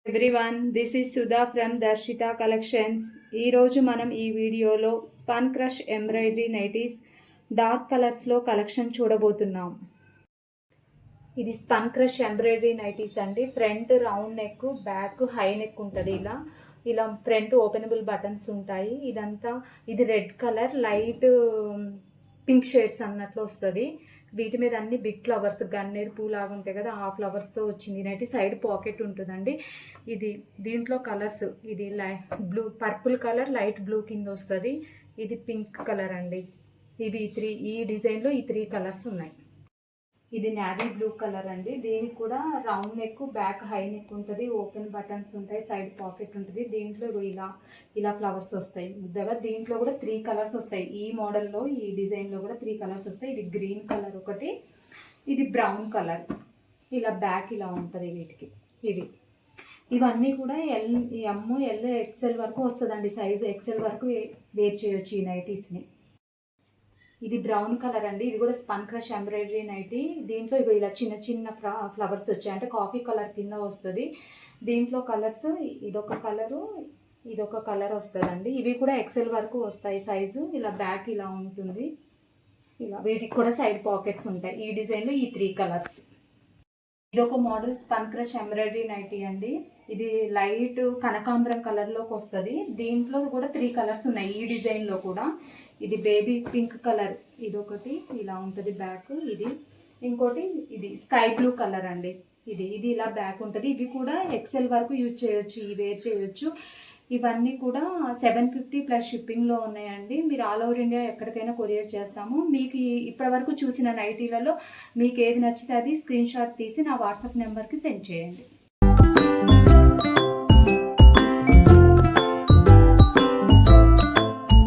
Everyone, this is Sudha from Darshita collections. ఈరోజు మనం ఈ వీడియోలో spun crush embroidery nighties dark కలర్స్లో కలెక్షన్ చూడబోతున్నాం. ఇది స్పన్ క్రష్ ఎంబ్రాయిడరీ నైటీస్ అండి. Front round neck, back high neck ఉంటుంది. ఇలా ఫ్రంట్ ఓపెనబుల్ బటన్స్ ఉంటాయి. ఇది red colour, light pink shades అన్నట్లు వస్తుంది. వీటి మీద అన్ని బిగ్ ఫ్లవర్స్, గన్నేరు పూ లాగా ఉంటాయి కదా, ఆ ఫ్లవర్స్తో వచ్చింది. నైటీ సైడ్ పాకెట్ ఉంటుందండి. దీంట్లో కలర్స్, ఇది blue, purple colour, light blue కింద వస్తుంది. ఇది పింక్ కలర్ అండి. ఈ డిజైన్లో ఈ 3 కలర్స్ ఉన్నాయి. ఇది నావీ బ్లూ కలర్ అండి. దీనికి కూడా round neck, back high neck ఉంటుంది. ఓపెన్ బటన్స్ ఉంటాయి, సైడ్ పాకెట్ ఉంటుంది. దీంట్లో ఇలా ఫ్లవర్స్ వస్తాయి ముద్దగా. దీంట్లో కూడా 3 కలర్స్ వస్తాయి. ఈ మోడల్లో, ఈ డిజైన్లో కూడా 3 కలర్స్ వస్తాయి. ఇది గ్రీన్ కలర్ ఒకటి, ఇది బ్రౌన్ కలర్. ఇలా బ్యాక్ ఇలా ఉంటుంది వీటికి. ఇవన్నీ కూడా ఎల్ ఎక్సెల్ వరకు వస్తుందండి. సైజు ఎక్సెల్ వరకు వేర్ చేయొచ్చు ఈ నైటీస్ని. ఇది బ్రౌన్ కలర్ అండి. ఇది కూడా స్పన్ క్రష్ ఎంబ్రాయిడరీ నైటీ. దీంట్లో ఇలా చిన్న చిన్న ఫ్లవర్స్ వచ్చాయి, అంటే కాఫీ కలర్ కింద వస్తుంది. దీంట్లో కలర్స్ ఇదొక కలర్ వస్తుందండి. ఇవి కూడా ఎక్సెల్ వరకు వస్తాయి సైజు. ఇలా బ్యాక్ ఇలా ఉంటుంది. వీటికి కూడా సైడ్ పాకెట్స్ ఉంటాయి. ఈ డిజైన్లో ఈ 3 కలర్స్. ఇదొక model spun crush embroidery nightie అండి. ఇది లైట్ కనకాంబరం కలర్లోకి వస్తుంది. దీంట్లో కూడా 3 కలర్స్ ఉన్నాయి ఈ డిజైన్లో కూడా. ఇది బేబీ పింక్ కలర్, ఇదొకటి ఇలా ఉంటుంది బ్యాక్. ఇంకోటి ఇది స్కై బ్లూ కలర్ అండి. ఇది ఇలా బ్యాక్ ఉంటుంది. ఇవి కూడా ఎక్సెల్ వరకు యూజ్ చేయొచ్చు, వేర్ చేయొచ్చు. ఇవన్నీ కూడా 750 ప్లస్ షిప్పింగ్లో ఉన్నాయండి. మీరు ఆల్ ఓవర్ ఇండియా ఎక్కడికైనా కొరియర్ చేస్తాము. మీకు ఇప్పటి వరకు చూసిన నైటీలలో మీకు ఏది నచ్చితే అది స్క్రీన్ షాట్ తీసి నా వాట్సాప్ నెంబర్కి సెండ్ చేయండి.